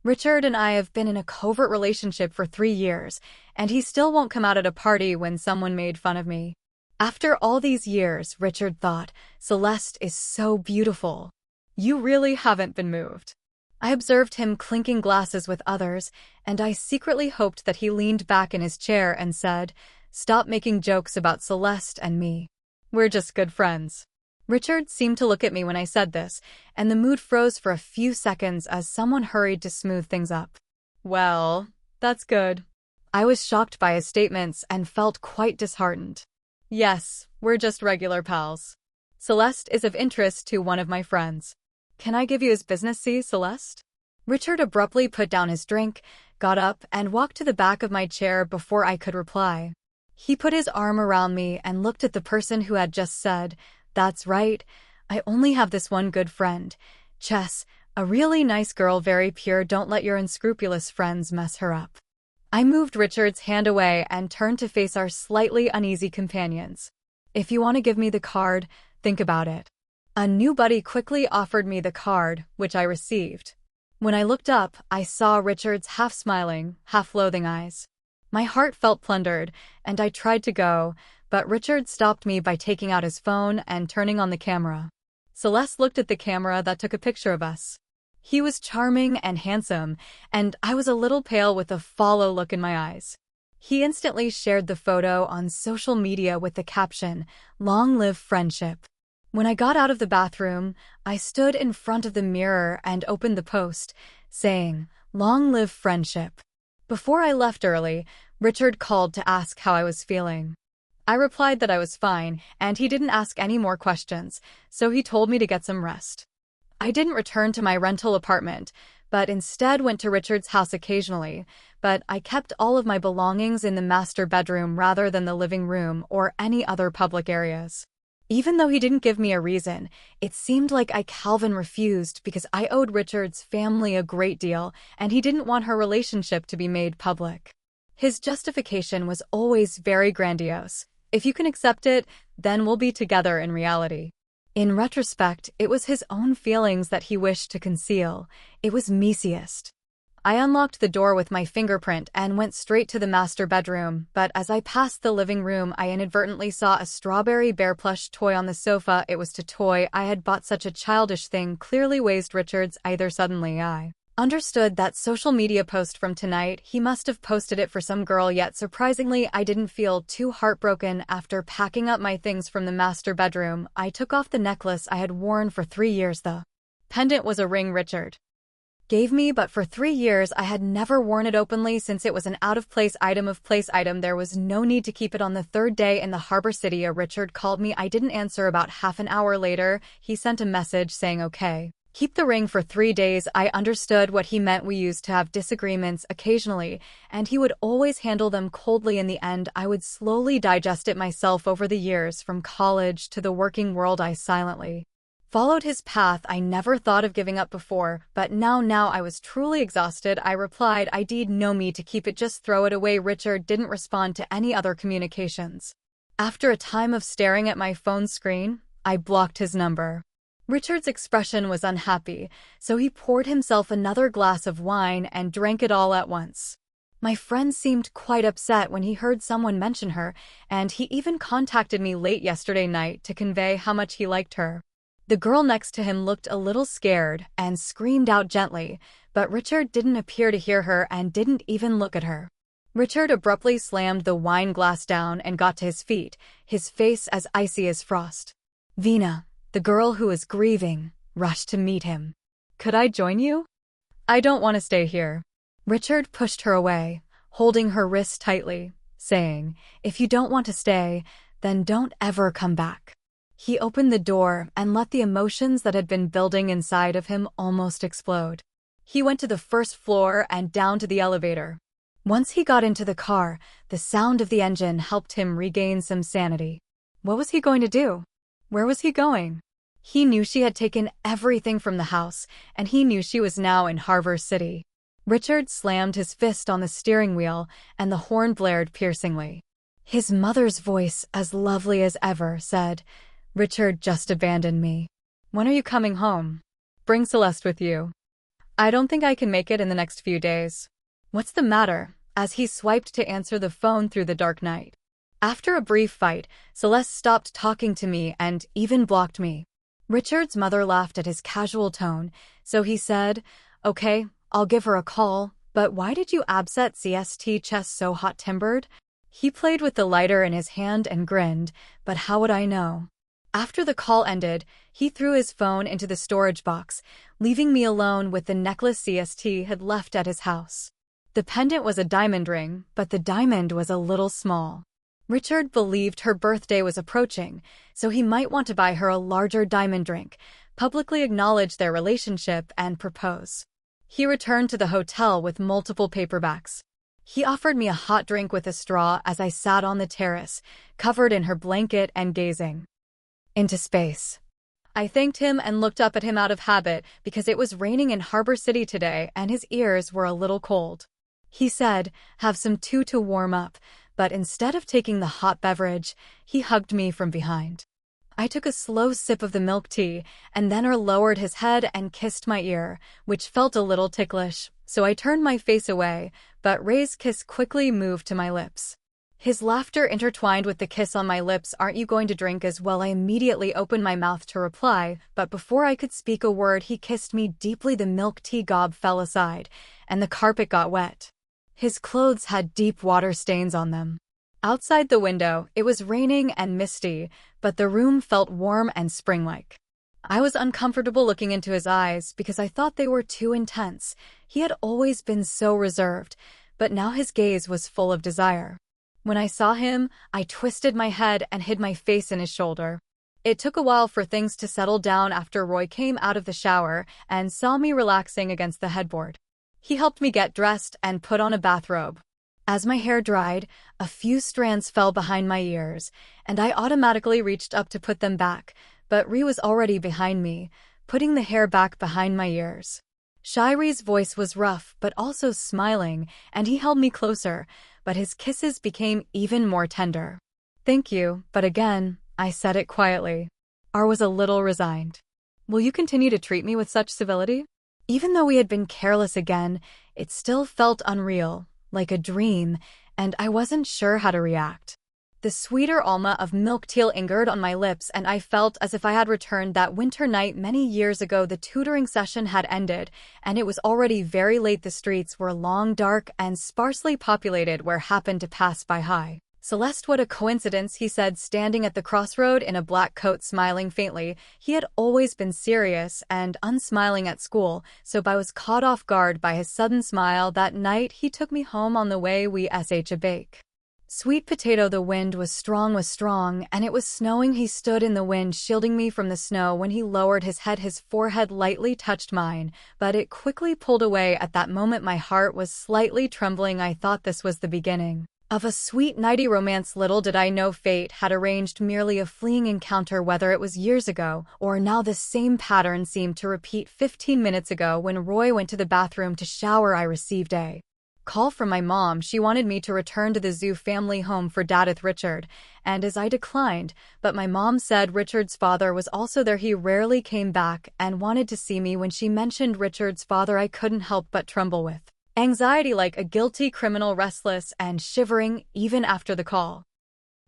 Richard and I have been in a covert relationship for 3 years, and he still won't come out at a party when someone made fun of me. After all these years, Richard thought, Celeste is so beautiful. You really haven't been moved. I observed him clinking glasses with others, and I secretly hoped that he leaned back in his chair and said, "Stop making jokes about Celeste and me. We're just good friends." Richard seemed to look at me when I said this, and the mood froze for a few seconds as someone hurried to smooth things up. Well, that's good. I was shocked by his statements and felt quite disheartened. Yes, we're just regular pals. Celeste is of interest to one of my friends. Can I give you his business, Celeste? Richard abruptly put down his drink, got up, and walked to the back of my chair before I could reply. He put his arm around me and looked at the person who had just said, "That's right, I only have this one good friend. Chess, a really nice girl, very pure, don't let your unscrupulous friends mess her up." I moved Richard's hand away and turned to face our slightly uneasy companions. "If you want to give me the card, think about it." A new buddy quickly offered me the card, which I received. When I looked up, I saw Richard's half-smiling, half-loathing eyes. My heart felt plundered, and I tried to go, but Richard stopped me by taking out his phone and turning on the camera. Celeste looked at the camera that took a picture of us. He was charming and handsome, and I was a little pale with a fallow look in my eyes. He instantly shared the photo on social media with the caption, "Long live friendship." When I got out of the bathroom, I stood in front of the mirror and opened the post, saying, "Long live friendship." Before I left early, Richard called to ask how I was feeling. I replied that I was fine, and he didn't ask any more questions, so he told me to get some rest. I didn't return to my rental apartment, but instead went to Richard's house occasionally, but I kept all of my belongings in the master bedroom rather than the living room or any other public areas. Even though he didn't give me a reason, it seemed like Calvin refused because I owed Richard's family a great deal, and he didn't want her relationship to be made public. His justification was always very grandiose. If you can accept it, then we'll be together in reality. In retrospect, it was his own feelings that he wished to conceal. It was measiest. I unlocked the door with my fingerprint and went straight to the master bedroom, but as I passed the living room, I inadvertently saw a strawberry bear plush toy on the sofa. It was a toy I had bought. Such a childish thing clearly raised Richard's either. Suddenly I understood that social media post from tonight. He must have posted it for some girl, yet surprisingly I didn't feel too heartbroken. After packing up my things from the master bedroom, I took off the necklace I had worn for 3 years. The pendant was a ring Richard gave me, but for 3 years I had never worn it openly since it was an out-of-place item. There was no need to keep it. On the third day in the harbor city, Richard called me. I didn't answer. About half an hour later, he sent a message saying, "Okay, keep the ring for 3 days." I understood what he meant. We used to have disagreements occasionally, and he would always handle them coldly. In the end, I would slowly digest it myself. Over the years, from college to the working world, I silently followed his path. I never thought of giving up before, but now I was truly exhausted. I replied, "I did no me to keep it, just throw it away." Richard didn't respond to any other communications. After a time of staring at my phone screen, I blocked his number. Richard's expression was unhappy, so he poured himself another glass of wine and drank it all at once. My friend seemed quite upset when he heard someone mention her, and he even contacted me late yesterday night to convey how much he liked her. The girl next to him looked a little scared and screamed out gently, but Richard didn't appear to hear her and didn't even look at her. Richard abruptly slammed the wine glass down and got to his feet, his face as icy as frost. Vina, the girl who was grieving, rushed to meet him. "Could I join you? I don't want to stay here." Richard pushed her away, holding her wrist tightly, saying, "If you don't want to stay, then don't ever come back." He opened the door and let the emotions that had been building inside of him almost explode. He went to the first floor and down to the elevator. Once he got into the car, the sound of the engine helped him regain some sanity. What was he going to do? Where was he going? He knew she had taken everything from the house, and he knew she was now in Harbor City. Richard slammed his fist on the steering wheel, and the horn blared piercingly. His mother's voice, as lovely as ever, said, "Richard just abandoned me. When are you coming home? Bring Celeste with you." I don't think I can make it in the next few days. What's the matter? As he swiped to answer the phone through the dark night. After a brief fight, Celeste stopped talking to me and even blocked me. Richard's mother laughed at his casual tone, so he said, "Okay, I'll give her a call, but why did you abset CST chest so hot-tempered?" He played with the lighter in his hand and grinned, but how would I know? After the call ended, he threw his phone into the storage box, leaving me alone with the necklace CST had left at his house. The pendant was a diamond ring, but the diamond was a little small. Richard believed her birthday was approaching, so he might want to buy her a larger diamond drink, publicly acknowledge their relationship, and propose. He returned to the hotel with multiple paperbacks. He offered me a hot drink with a straw as I sat on the terrace, covered in her blanket and gazing into space. I thanked him and looked up at him out of habit because it was raining in Harbor City today and his ears were a little cold. He said, "Have some too to warm up," but instead of taking the hot beverage, he hugged me from behind. I took a slow sip of the milk tea, and then lowered his head and kissed my ear, which felt a little ticklish, so I turned my face away, but Ray's kiss quickly moved to my lips. His laughter intertwined with the kiss on my lips. "Aren't you going to drink as well?" I immediately opened my mouth to reply, but before I could speak a word, he kissed me deeply. The milk tea gob fell aside, and the carpet got wet. His clothes had deep water stains on them. Outside the window, it was raining and misty, but the room felt warm and spring-like. I was uncomfortable looking into his eyes because I thought they were too intense. He had always been so reserved, but now his gaze was full of desire. When I saw him, I twisted my head and hid my face in his shoulder. It took a while for things to settle down after Roy came out of the shower and saw me relaxing against the headboard. He helped me get dressed and put on a bathrobe. As my hair dried, a few strands fell behind my ears, and I automatically reached up to put them back, but Ree was already behind me, putting the hair back behind my ears. Shairee's voice was rough but also smiling, and he held me closer, but his kisses became even more tender. "Thank you, but again," I said it quietly. R was a little resigned. "Will you continue to treat me with such civility?" Even though we had been careless again, it still felt unreal, like a dream, and I wasn't sure how to react. The sweeter aroma of milk tea lingered on my lips, and I felt as if I had returned that winter night many years ago. The tutoring session had ended, and it was already very late. The streets were long, dark, and sparsely populated where happened to pass by. "Hi, Celeste, what a coincidence," he said, standing at the crossroad in a black coat, smiling faintly. He had always been serious and unsmiling at school, so I was caught off guard by his sudden smile. That night, he took me home. On the way, we sh a bake. Sweet potato. The wind was strong, and it was snowing. He stood in the wind, shielding me from the snow. When he lowered his head, his forehead lightly touched mine, but it quickly pulled away. At that moment, my heart was slightly trembling. I thought this was the beginning of a sweet nighty romance. Little did I know fate had arranged merely a fleeting encounter. Whether it was years ago or now, the same pattern seemed to repeat. 15 minutes ago, when Roy went to the bathroom to shower, I received a call from my mom. She wanted me to return to the zoo family home for Dad with Richard, and as I declined, but my mom said Richard's father was also there. He rarely came back and wanted to see me. When she mentioned Richard's father, I couldn't help but tremble with anxiety, like a guilty criminal, restless and shivering even after the call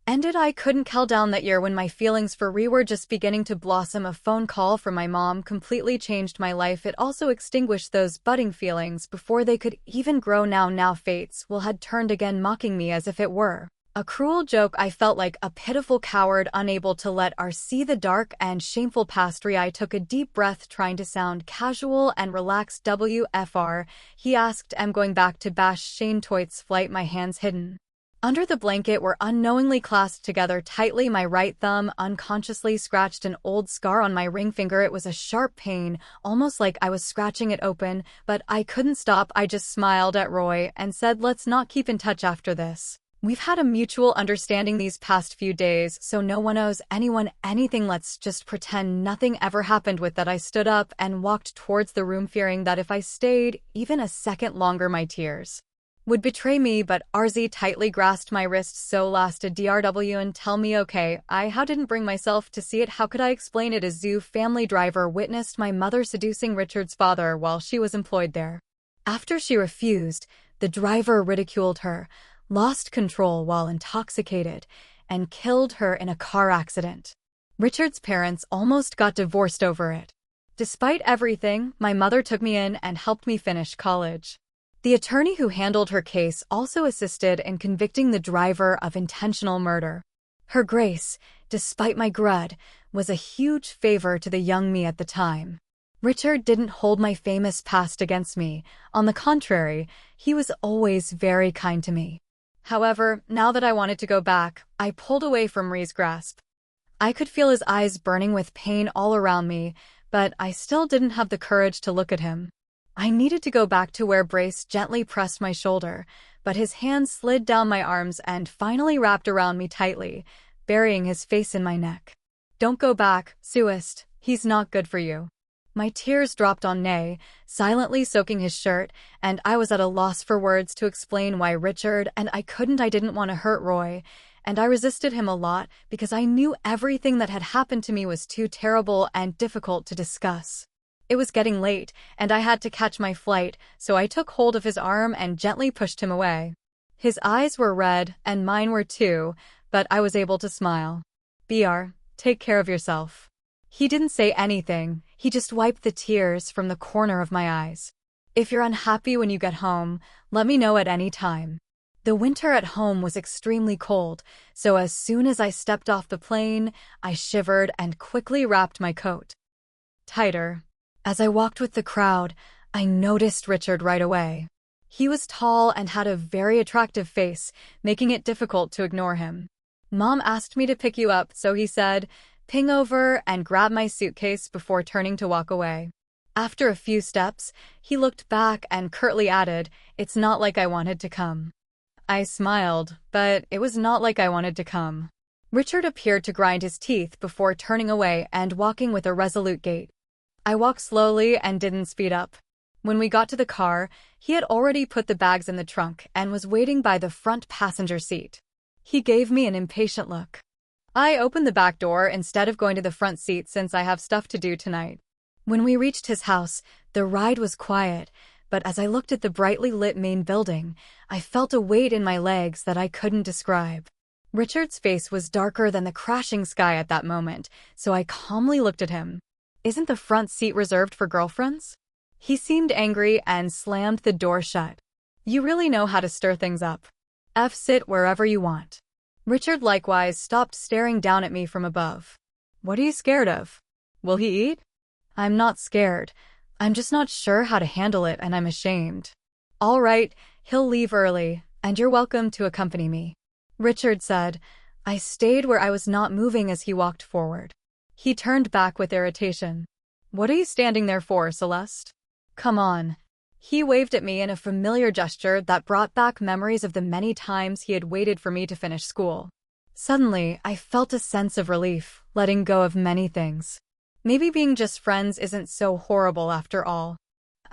ended. I couldn't calm down that year when my feelings for Ree were just beginning to blossom. A phone call from my mom completely changed my life. It also extinguished those budding feelings before they could even grow. Now fate's will had turned again, mocking me as if it were a cruel joke. I felt like a pitiful coward, unable to let R see the dark and shameful past. I took a deep breath, trying to sound casual and relaxed. "WFR?" he asked. "I'm going back to Bash Shane Toit's flight." My hands hidden under the blanket were unknowingly clasped together tightly. My right thumb unconsciously scratched an old scar on my ring finger. It was a sharp pain, almost like I was scratching it open, but I couldn't stop. I just smiled at Roy and said, "Let's not keep in touch after this. We've had a mutual understanding these past few days, so no one owes anyone anything. Let's just pretend nothing ever happened." With that, I stood up and walked towards the room, fearing that if I stayed even a second longer, my tears would betray me, but RZ tightly grasped my wrist so lasted DRW and tell me okay, how didn't bring myself to see it. How could I explain it? A zoo family driver witnessed my mother seducing Richard's father while she was employed there. After she refused, the driver ridiculed her, lost control while intoxicated, and killed her in a car accident. Richard's parents almost got divorced over it. Despite everything, my mother took me in and helped me finish college. The attorney who handled her case also assisted in convicting the driver of intentional murder. Her grace, despite my grud, was a huge favor to the young me at the time. Richard didn't hold my famous past against me. On the contrary, he was always very kind to me. However, now that I wanted to go back, I pulled away from Ree's grasp. I could feel his eyes burning with pain all around me, but I still didn't have the courage to look at him. I needed to go back to where Brace gently pressed my shoulder, but his hand slid down my arms and finally wrapped around me tightly, burying his face in my neck. "Don't go back, Suist. He's not good for you." My tears dropped on Nay, silently soaking his shirt, and I was at a loss for words to explain why Richard and I didn't want to hurt Roy, and I resisted him a lot because I knew everything that had happened to me was too terrible and difficult to discuss. It was getting late, and I had to catch my flight, so I took hold of his arm and gently pushed him away. His eyes were red, and mine were too, but I was able to smile. "BR, take care of yourself." He didn't say anything, he just wiped the tears from the corner of my eyes. "If you're unhappy when you get home, let me know at any time." The winter at home was extremely cold, so as soon as I stepped off the plane, I shivered and quickly wrapped my coat tighter. As I walked with the crowd, I noticed Richard right away. He was tall and had a very attractive face, making it difficult to ignore him. "Mom asked me to pick you up," so he said, "Ping over and grab my suitcase," before turning to walk away. After a few steps, he looked back and curtly added, "It's not like I wanted to come." I smiled, but it was not like I wanted to come. Richard appeared to grind his teeth before turning away and walking with a resolute gait. I walked slowly and didn't speed up. When we got to the car, he had already put the bags in the trunk and was waiting by the front passenger seat. He gave me an impatient look. I opened the back door instead of going to the front seat since I have stuff to do tonight. When we reached his house, the ride was quiet, but as I looked at the brightly lit main building, I felt a weight in my legs that I couldn't describe. Richard's face was darker than the crashing sky at that moment, so I calmly looked at him. "Isn't the front seat reserved for girlfriends?" He seemed angry and slammed the door shut. "You really know how to stir things up. Sit wherever you want." Richard likewise stopped staring down at me from above. "What are you scared of? Will he eat?" "I'm not scared. I'm just not sure how to handle it and I'm ashamed." "All right, he'll leave early, and you're welcome to accompany me," Richard said. I stayed where I was not moving as he walked forward. He turned back with irritation. "What are you standing there for, Celeste? Come on." He waved at me in a familiar gesture that brought back memories of the many times he had waited for me to finish school. Suddenly, I felt a sense of relief, letting go of many things. Maybe being just friends isn't so horrible after all.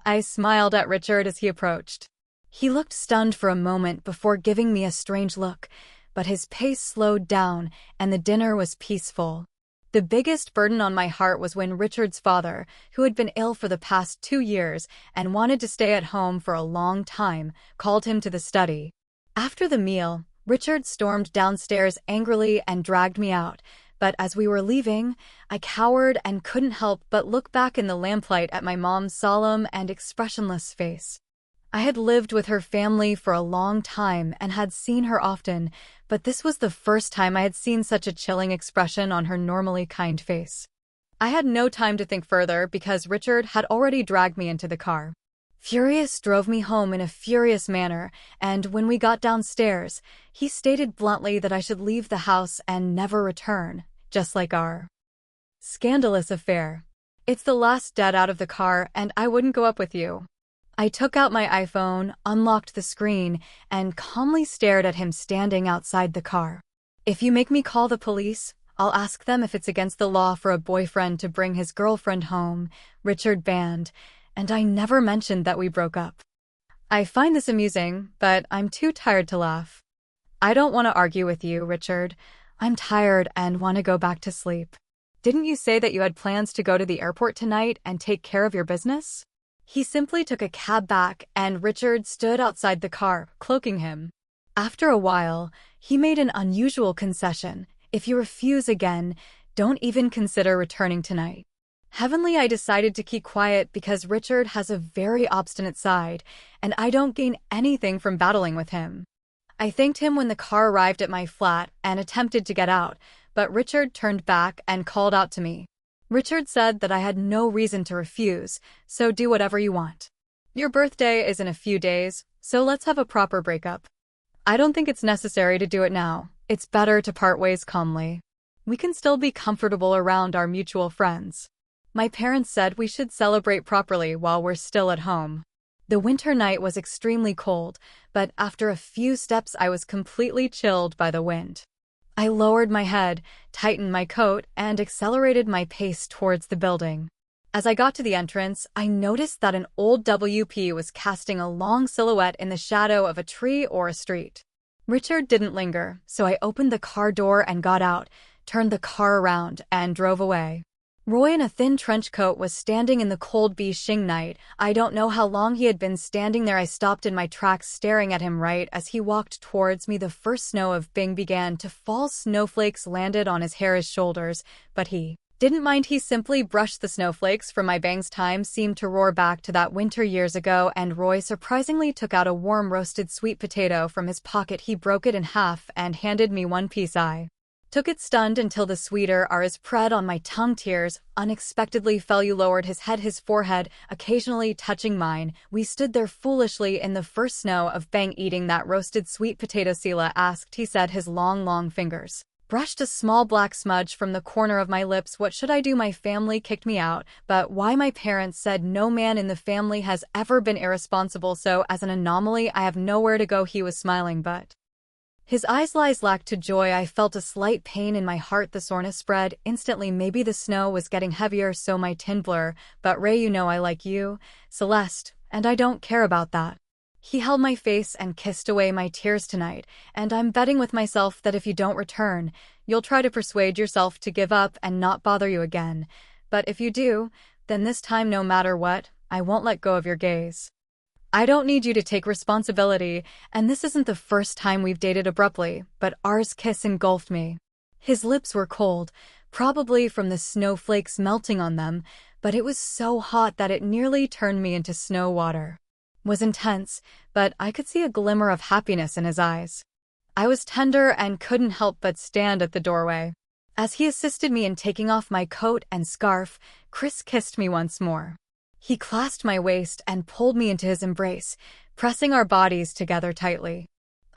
I smiled at Richard as he approached. He looked stunned for a moment before giving me a strange look, but his pace slowed down and the dinner was peaceful. The biggest burden on my heart was when Richard's father, who had been ill for the past 2 years and wanted to stay at home for a long time, called him to the study. After the meal, Richard stormed downstairs angrily and dragged me out, but as we were leaving, I cowered and couldn't help but look back in the lamplight at my mom's solemn and expressionless face. I had lived with her family for a long time and had seen her often, but this was the first time I had seen such a chilling expression on her normally kind face. I had no time to think further because Richard had already dragged me into the car. Furious drove me home in a furious manner, and when we got downstairs, he stated bluntly that I should leave the house and never return, just like our scandalous affair. "It's the last debt out of the car, and I wouldn't go up with you." I took out my iPhone, unlocked the screen, and calmly stared at him standing outside the car. "If you make me call the police, I'll ask them if it's against the law for a boyfriend to bring his girlfriend home," Richard banned, and I never mentioned that we broke up. I find this amusing, but I'm too tired to laugh. I don't want to argue with you, Richard. I'm tired and want to go back to sleep. Didn't you say that you had plans to go to the airport tonight and take care of your business? He simply took a cab back, and Richard stood outside the car, cloaking him. After a while, he made an unusual concession. If you refuse again, don't even consider returning tonight. Heavenly, I decided to keep quiet because Richard has a very obstinate side, and I don't gain anything from battling with him. I thanked him when the car arrived at my flat and attempted to get out, but Richard turned back and called out to me. Richard said that I had no reason to refuse, so do whatever you want. Your birthday is in a few days, so let's have a proper breakup. I don't think it's necessary to do it now. It's better to part ways calmly. We can still be comfortable around our mutual friends. My parents said we should celebrate properly while we're still at home. The winter night was extremely cold, but after a few steps I was completely chilled by the wind. I lowered my head, tightened my coat, and accelerated my pace towards the building. As I got to the entrance, I noticed that an old WP was casting a long silhouette in the shadow of a tree or a street. Richard didn't linger, so I opened the car door and got out, turned the car around, and drove away. Roy in a thin trench coat was standing in the cold Beijing night. I don't know how long he had been standing there. I stopped in my tracks staring at him right as he walked towards me. The first snow of Bing began to fall. Snowflakes landed on his hair, his shoulders, but he didn't mind. He simply brushed the snowflakes from my bangs. Time seemed to roar back to that winter years ago, and Roy surprisingly took out a warm roasted sweet potato from his pocket. He broke it in half and handed me one piece. I took it stunned until the sweeter are spread on my tongue. Tears unexpectedly fell. You lowered his head, his forehead occasionally touching mine. We stood there foolishly in the first snow of Bang eating that roasted sweet potato. Sela asked, he said, his long fingers brushed a small black smudge from the corner of my lips. What should I do? My family kicked me out, but why? My parents said no man in the family has ever been irresponsible, so as an anomaly I have nowhere to go. He was smiling, but his eyes lacked to joy. I felt a slight pain in my heart. The soreness spread instantly. Maybe the snow was getting heavier, so my tin blur. But Ray, you know I like you, Celeste, and I don't care about that. He held my face and kissed away my tears. Tonight, and I'm betting with myself that if you don't return, you'll try to persuade yourself to give up and not bother you again. But if you do, then this time, no matter what, I won't let go of your gaze. I don't need you to take responsibility, and this isn't the first time we've dated abruptly, but ours kiss engulfed me. His lips were cold, probably from the snowflakes melting on them, but it was so hot that it nearly turned me into snow water. It was intense, but I could see a glimmer of happiness in his eyes. I was tender and couldn't help but stand at the doorway. As he assisted me in taking off my coat and scarf, Chris kissed me once more. He clasped my waist and pulled me into his embrace, pressing our bodies together tightly.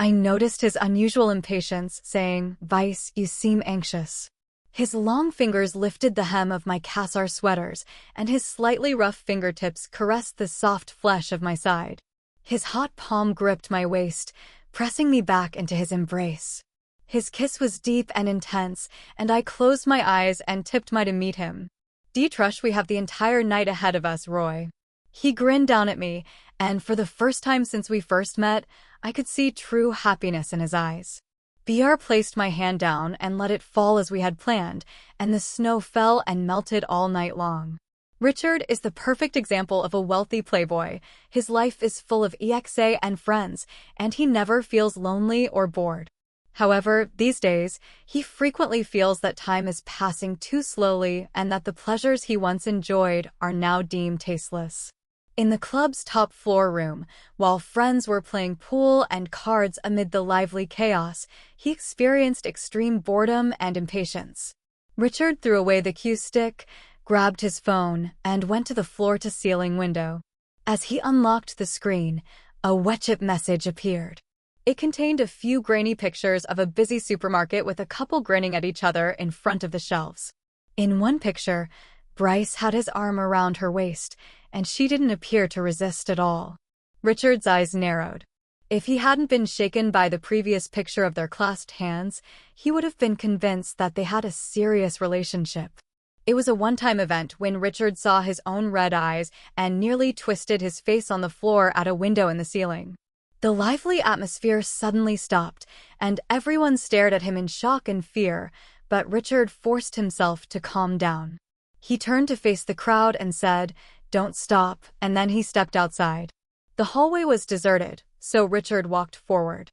I noticed his unusual impatience, saying, "Vice, you seem anxious." His long fingers lifted the hem of my Cassar sweaters, and his slightly rough fingertips caressed the soft flesh of my side. His hot palm gripped my waist, pressing me back into his embrace. His kiss was deep and intense, and I closed my eyes and tipped my to meet him. "Trush, we have the entire night ahead of us, Roy." He grinned down at me, and for the first time since we first met, I could see true happiness in his eyes. BR placed my hand down and let it fall as we had planned, and the snow fell and melted all night long. Richard is the perfect example of a wealthy playboy. His life is full of EXA and friends, and he never feels lonely or bored. However, these days, he frequently feels that time is passing too slowly and that the pleasures he once enjoyed are now deemed tasteless. In the club's top floor room, while friends were playing pool and cards amid the lively chaos, he experienced extreme boredom and impatience. Richard threw away the cue stick, grabbed his phone, and went to the floor-to-ceiling window. As he unlocked the screen, a WhatsApp message appeared. It contained a few grainy pictures of a busy supermarket with a couple grinning at each other in front of the shelves. In one picture, Bryce had his arm around her waist, and she didn't appear to resist at all. Richard's eyes narrowed. If he hadn't been shaken by the previous picture of their clasped hands, he would have been convinced that they had a serious relationship. It was a one-time event when Richard saw his own red eyes and nearly twisted his face on the floor at a window in the ceiling. The lively atmosphere suddenly stopped, and everyone stared at him in shock and fear, but Richard forced himself to calm down. He turned to face the crowd and said, "Don't stop," and then he stepped outside. The hallway was deserted, so Richard walked forward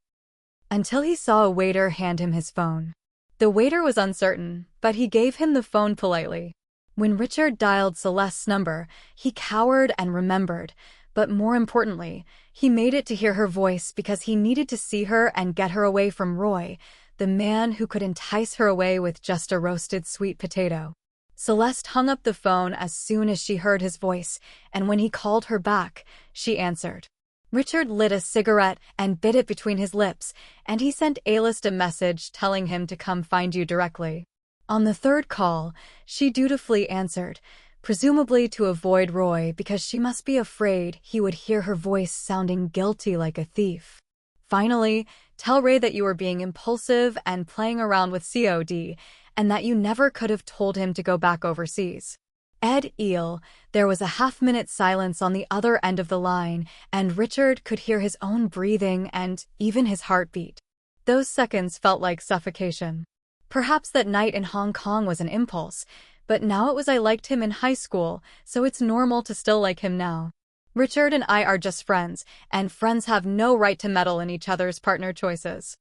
until he saw a waiter hand him his phone. The waiter was uncertain, but he gave him the phone politely. When Richard dialed Celeste's number, he cowered and remembered, but more importantly, he made it to hear her voice because he needed to see her and get her away from Roy, the man who could entice her away with just a roasted sweet potato. Celeste hung up the phone as soon as she heard his voice, and when he called her back, she answered. Richard lit a cigarette and bit it between his lips, and he sent A-List a message telling him to come find you directly. On the third call, she dutifully answered, presumably to avoid Roy because she must be afraid he would hear her voice sounding guilty like a thief. Finally, tell Ray that you were being impulsive and playing around with COD, and that you never could have told him to go back overseas. Ed Eel, there was a half-minute silence on the other end of the line, and Richard could hear his own breathing and even his heartbeat. Those seconds felt like suffocation. Perhaps that night in Hong Kong was an impulse, but now it was I liked him in high school, so it's normal to still like him now. Richard and I are just friends, and friends have no right to meddle in each other's partner choices.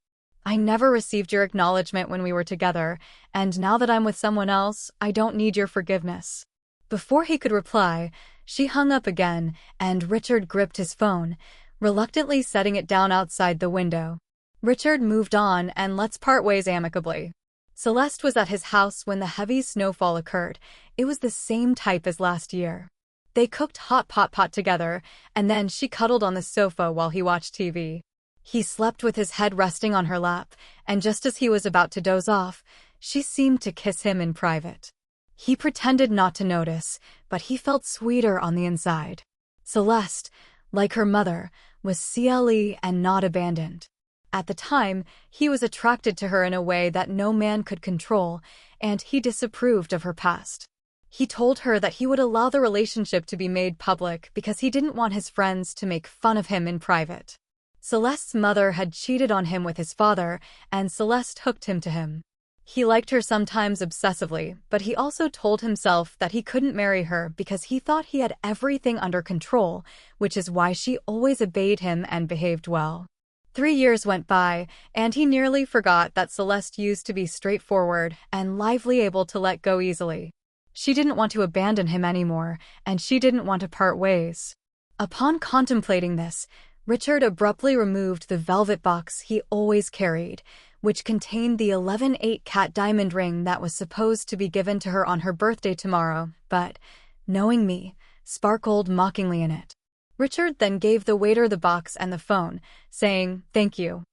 I never received your acknowledgement when we were together, and now that I'm with someone else, I don't need your forgiveness. Before he could reply, she hung up again, and Richard gripped his phone, reluctantly setting it down outside the window. Richard moved on and let's part ways amicably. Celeste was at his house when the heavy snowfall occurred. It was the same type as last year. They cooked hot pot together, and then she cuddled on the sofa while he watched TV. He slept with his head resting on her lap, and just as he was about to doze off, she seemed to kiss him in private. He pretended not to notice, but he felt sweeter on the inside. Celeste, like her mother, was CLE and not abandoned. At the time, he was attracted to her in a way that no man could control, and he disapproved of her past. He told her that he would allow the relationship to be made public because he didn't want his friends to make fun of him in private. Celeste's mother had cheated on him with his father, and Celeste hooked him to him. He liked her sometimes obsessively, but he also told himself that he couldn't marry her because he thought he had everything under control, which is why she always obeyed him and behaved well. 3 years went by, and he nearly forgot that Celeste used to be straightforward and lively, able to let go easily. She didn't want to abandon him anymore, and she didn't want to part ways. Upon contemplating this, Richard abruptly removed the velvet box he always carried, which contained the 11/8 cat diamond ring that was supposed to be given to her on her birthday tomorrow, but, knowing me, sparkled mockingly in it. Richard then gave the waiter the box and the phone, saying, "Thank you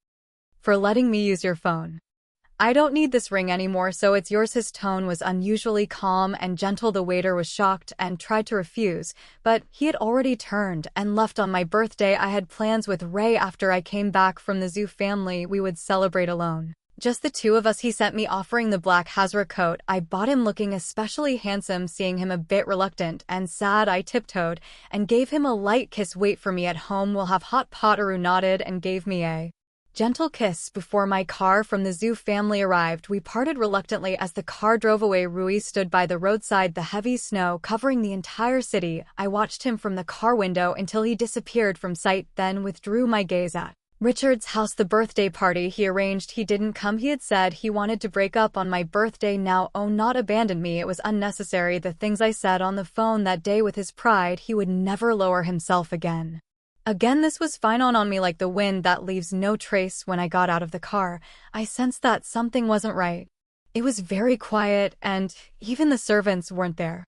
for letting me use your phone. I don't need this ring anymore, so it's yours." His tone was unusually calm and gentle. The waiter was shocked and tried to refuse, but he had already turned and left. On my birthday, I had plans with Ray. After I came back from the zoo family, we would celebrate alone. Just the two of us. He sent me offering the black Hazra coat I bought him, looking especially handsome. Seeing him a bit reluctant and sad, I tiptoed and gave him a light kiss. "Wait for me at home, we'll have hot pot." Aru nodded and gave me a gentle kiss before my car from the zoo family arrived. We parted reluctantly as the car drove away. Rui stood by the roadside, the heavy snow covering the entire city. I watched him from the car window until he disappeared from sight, then withdrew my gaze at Richard's house. The birthday party he arranged, he didn't come. He had said he wanted to break up on my birthday now. Oh, not abandon me. It was unnecessary. The things I said on the phone that day, with his pride, he would never lower himself again. This was fine on me like the wind that leaves no trace. When I got out of the car, I sensed that something wasn't right. It was very quiet, and even the servants weren't there.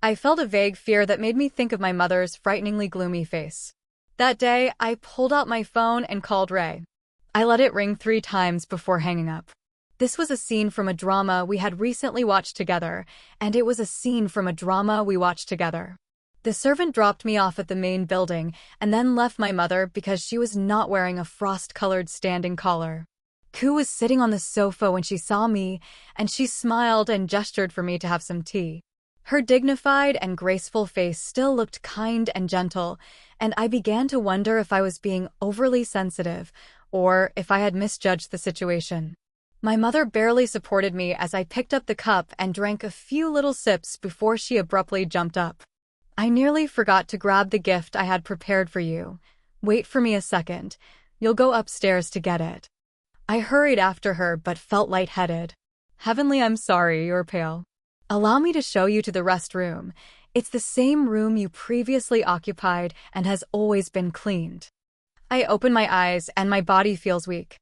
I felt a vague fear that made me think of my mother's frighteningly gloomy face. That day, I pulled out my phone and called Ray. I let it ring 3 times before hanging up. This was a scene from a drama we had recently watched together, and it was a scene from a drama we watched together. The servant dropped me off at the main building and then left my mother because she was not wearing a frost-colored standing collar. Koo was sitting on the sofa when she saw me, and she smiled and gestured for me to have some tea. Her dignified and graceful face still looked kind and gentle, and I began to wonder if I was being overly sensitive or if I had misjudged the situation. My mother barely supported me as I picked up the cup and drank a few little sips before she abruptly jumped up. I nearly forgot to grab the gift I had prepared for you. Wait for me a second. You'll go upstairs to get it. I hurried after her but felt lightheaded. Heavenly, I'm sorry, you're pale. Allow me to show you to the restroom. It's the same room you previously occupied and has always been cleaned. I open my eyes and my body feels weak.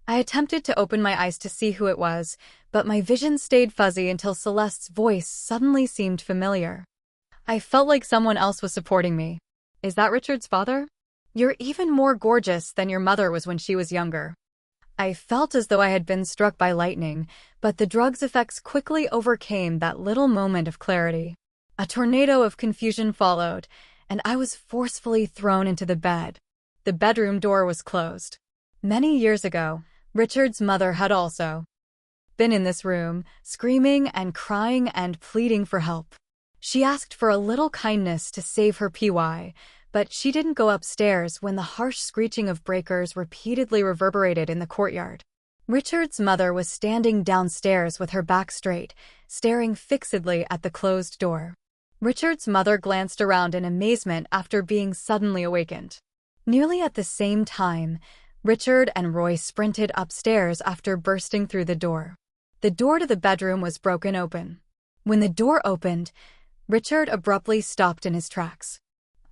I attempted to open my eyes to see who it was, but my vision stayed fuzzy until Celeste's voice suddenly seemed familiar. I felt like someone else was supporting me. Is that Richard's father? You're even more gorgeous than your mother was when she was younger. I felt as though I had been struck by lightning, but the drug's effects quickly overcame that little moment of clarity. A tornado of confusion followed, and I was forcefully thrown into the bed. The bedroom door was closed. Many years ago, Richard's mother had also been in this room, screaming and crying and pleading for help. She asked for a little kindness to save her PY, but she didn't go upstairs when the harsh screeching of breakers repeatedly reverberated in the courtyard. Richard's mother was standing downstairs with her back straight, staring fixedly at the closed door. Richard's mother glanced around in amazement after being suddenly awakened. Nearly at the same time, Richard and Roy sprinted upstairs after bursting through the door. The door to the bedroom was broken open. When the door opened, Richard abruptly stopped in his tracks.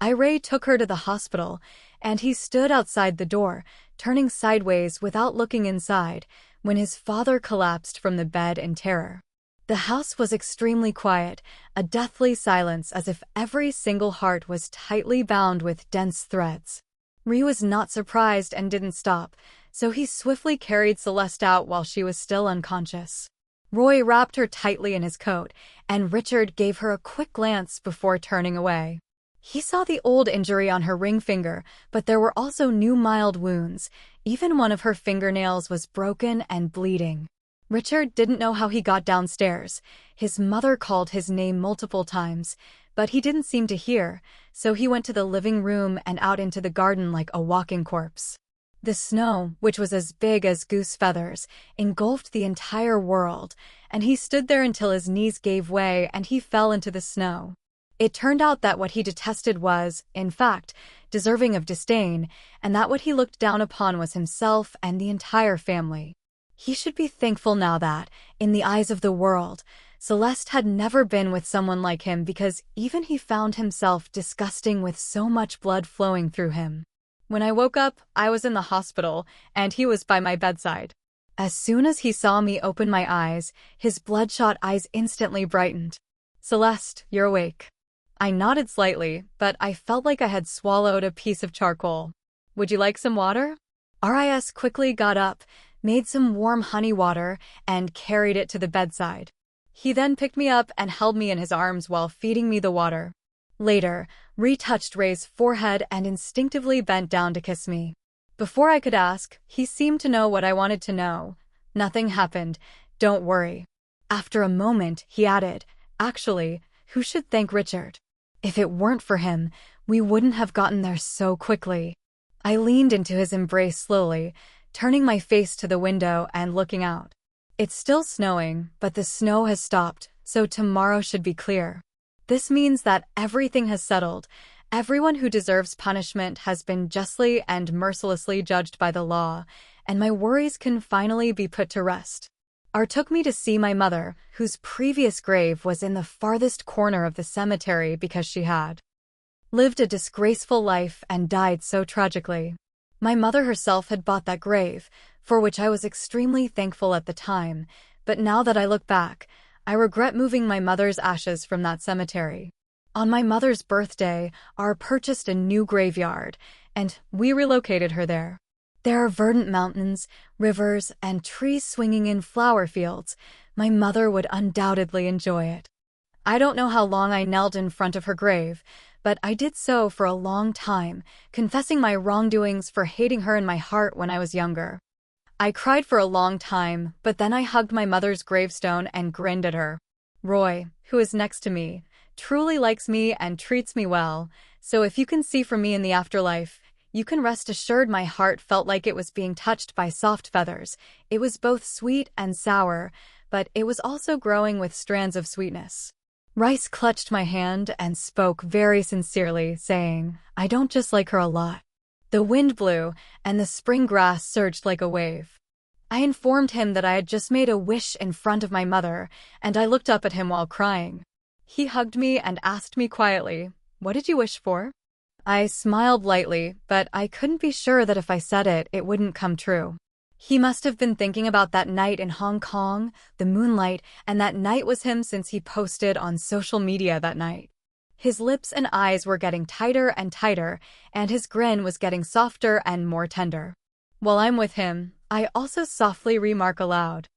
Ray took her to the hospital, and he stood outside the door, turning sideways without looking inside, when his father collapsed from the bed in terror. The house was extremely quiet, a deathly silence as if every single heart was tightly bound with dense threads. Ree was not surprised and didn't stop, so he swiftly carried Celeste out while she was still unconscious. Roy wrapped her tightly in his coat, and Richard gave her a quick glance before turning away. He saw the old injury on her ring finger, but there were also new mild wounds. Even one of her fingernails was broken and bleeding. Richard didn't know how he got downstairs. His mother called his name multiple times, but he didn't seem to hear, so he went to the living room and out into the garden like a walking corpse. The snow, which was as big as goose feathers, engulfed the entire world, and he stood there until his knees gave way and he fell into the snow. It turned out that what he detested was, in fact, deserving of disdain, and that what he looked down upon was himself and the entire family. He should be thankful now that, in the eyes of the world, Celeste had never been with someone like him because even he found himself disgusting with so much blood flowing through him. When I woke up, I was in the hospital, and he was by my bedside. As soon as he saw me open my eyes, his bloodshot eyes instantly brightened. "Celeste, you're awake." I nodded slightly, but I felt like I had swallowed a piece of charcoal. "Would you like some water?" Ris quickly got up, made some warm honey water, and carried it to the bedside. He then picked me up and held me in his arms while feeding me the water. Later, Ree touched Ray's forehead and instinctively bent down to kiss me. Before I could ask, he seemed to know what I wanted to know. "Nothing happened. Don't worry." After a moment, he added, "Actually, who should thank Richard? If it weren't for him, we wouldn't have gotten there so quickly." I leaned into his embrace slowly, turning my face to the window and looking out. It's still snowing, but the snow has stopped, so tomorrow should be clear. This means that everything has settled. Everyone who deserves punishment has been justly and mercilessly judged by the law, and my worries can finally be put to rest. Took me to see my mother, whose previous grave was in the farthest corner of the cemetery because she had lived a disgraceful life and died so tragically. My mother herself had bought that grave, for which I was extremely thankful at the time, but now that I look back, I regret moving my mother's ashes from that cemetery. On my mother's birthday, purchased a new graveyard, and we relocated her there. There are verdant mountains, rivers, and trees swinging in flower fields. My mother would undoubtedly enjoy it. I don't know how long I knelt in front of her grave, but I did so for a long time, confessing my wrongdoings for hating her in my heart when I was younger. I cried for a long time, but then I hugged my mother's gravestone and grinned at her. Roy, who is next to me, truly likes me and treats me well, so if you can see from me in the afterlife, you can rest assured my heart felt like it was being touched by soft feathers. It was both sweet and sour, but it was also growing with strands of sweetness. Rice clutched my hand and spoke very sincerely, saying, I don't just like her a lot. The wind blew, and the spring grass surged like a wave. I informed him that I had just made a wish in front of my mother, and I looked up at him while crying. He hugged me and asked me quietly, What did you wish for? I smiled lightly, but I couldn't be sure that if I said it, it wouldn't come true. He must have been thinking about that night in Hong Kong, the moonlight, and that night was him since he posted on social media that night. His lips and eyes were getting tighter and tighter, and his grin was getting softer and more tender. While I'm with him, I also softly remark aloud,